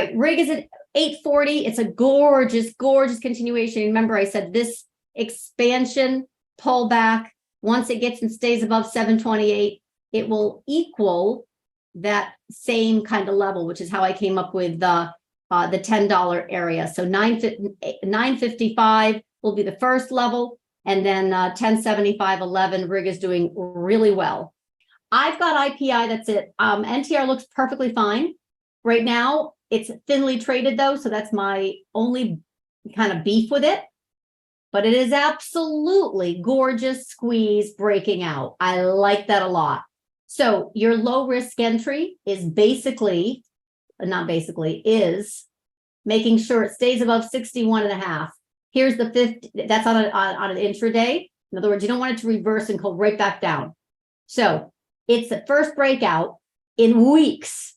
right, RIG is at 840. It's a gorgeous, gorgeous continuation. Remember, I said this expansion pullback, once it gets and stays above 728, it will equal that same kind of level, which is how I came up with the $10 area. So 955 will be the first level, and then 1075.11. RIG is doing really well. I've got IPI. That's it. NTR looks perfectly fine right now. It's thinly traded though, so that's my only kind of beef with it. But it is absolutely gorgeous squeeze breaking out. I like that a lot. So your low risk entry is basically, not basically, is making sure it stays above 61.5. Here's the 50, that's on an intraday. In other words, you don't want it to reverse and go right back down. So it's the first breakout in weeks.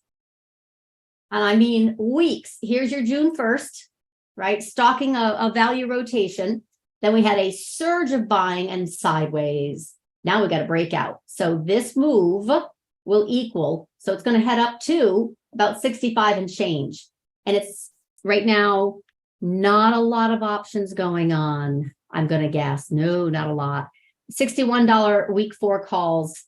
And I mean weeks. Here's your June 1st, right? Stocking a value rotation. Then we had a surge of buying and sideways. Now we got a breakout. So this move will equal, so it's going to head up to about 65 and change. And it's right now, not a lot of options going on, I'm going to guess. No, not a lot. $61 week 4 calls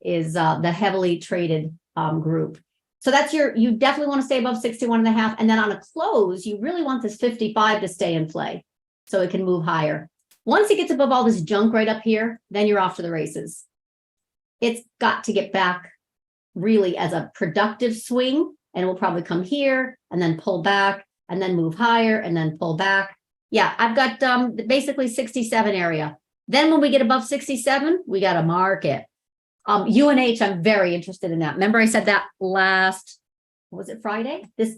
is the heavily traded group. So that's you definitely want to stay above 61.5. And then on a close, you really want this 55 to stay in play so it can move higher. Once it gets above all this junk right up here, then you're off to the races. It's got to get back really as a productive swing, and it will probably come here and then pull back and then move higher and then pull back. Yeah, I've got basically 67 area. Then when we get above 67, we got a market. UNH, I'm very interested in that. Remember I said that last, was it Friday? This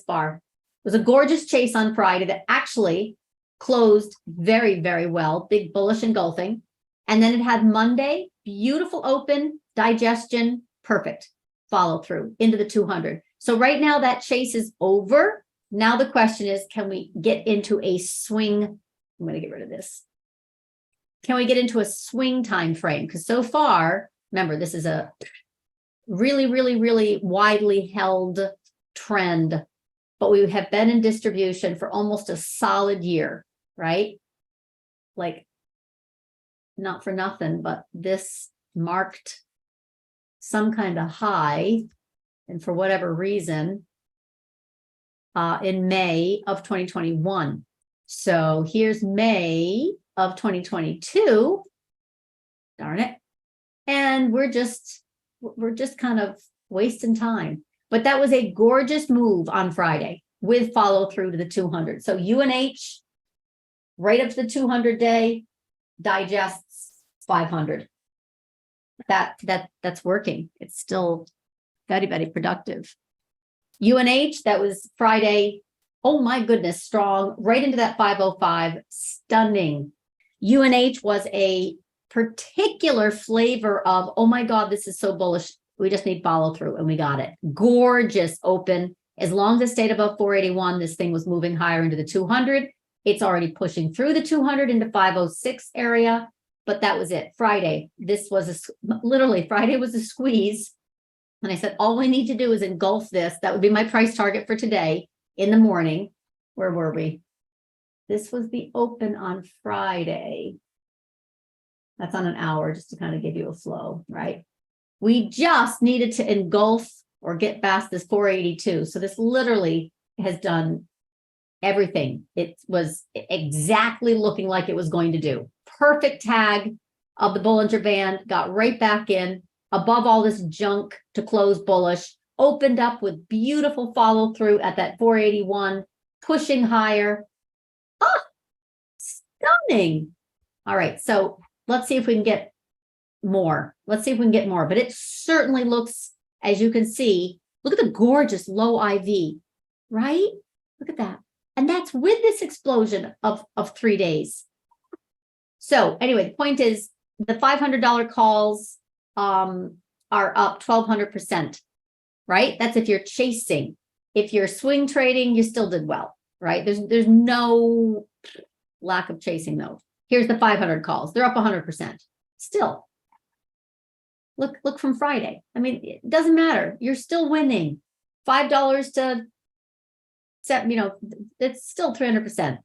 bar. It was a gorgeous chase on Friday that actually closed very, very well, big bullish engulfing. And then it had Monday, beautiful open, digestion, perfect, follow through into the 200. So right now that chase is over. Now the question is, can we get into a swing? I'm going to get rid of this. Can we get into a swing time frame? Because so far, remember, this is a really, really, really widely held trend, but we have been in distribution for almost a solid year, right? Like, not for nothing, but this marked some kind of high, and for whatever reason, in May of 2021. So here's May of 2022, darn it. And we're just kind of wasting time. But that was a gorgeous move on Friday with follow through to the 200. So UNH right up to the 200 day digests 500. That's working. It's still very, very productive. UNH, that was Friday. Oh my goodness, strong, right into that 505, stunning. UNH was a particular flavor of, oh my God, this is so bullish. We just need follow through, and we got it. Gorgeous open. As long as it stayed above 481, this thing was moving higher into the 200. It's already pushing through the 200 into 506 area, but that was it. Friday, this was literally Friday was a squeeze. And I said, all we need to do is engulf this. That would be my price target for today in the morning. Where were we? This was the open on Friday. That's on an hour, just to kind of give you a flow, right? We just needed to engulf or get past this 482. So this literally has done everything. It was exactly looking like it was going to do. Perfect tag of the Bollinger Band, got right back in above all this junk to close bullish, opened up with beautiful follow through at that 481, pushing higher. Oh, stunning. All right, so let's see if we can get more. Let's see if we can get more, but it certainly looks, as you can see, look at the gorgeous low IV, right? Look at that. And that's with this explosion of 3 days. So anyway, the point is the $500 calls are up 1,200%, right? That's if you're chasing. If you're swing trading, you still did well, right? There's no lack of chasing though. Here's the 500 calls. They're up 100%. Still. Look from Friday. I mean, it doesn't matter. You're still winning. $5 to it's still 300%.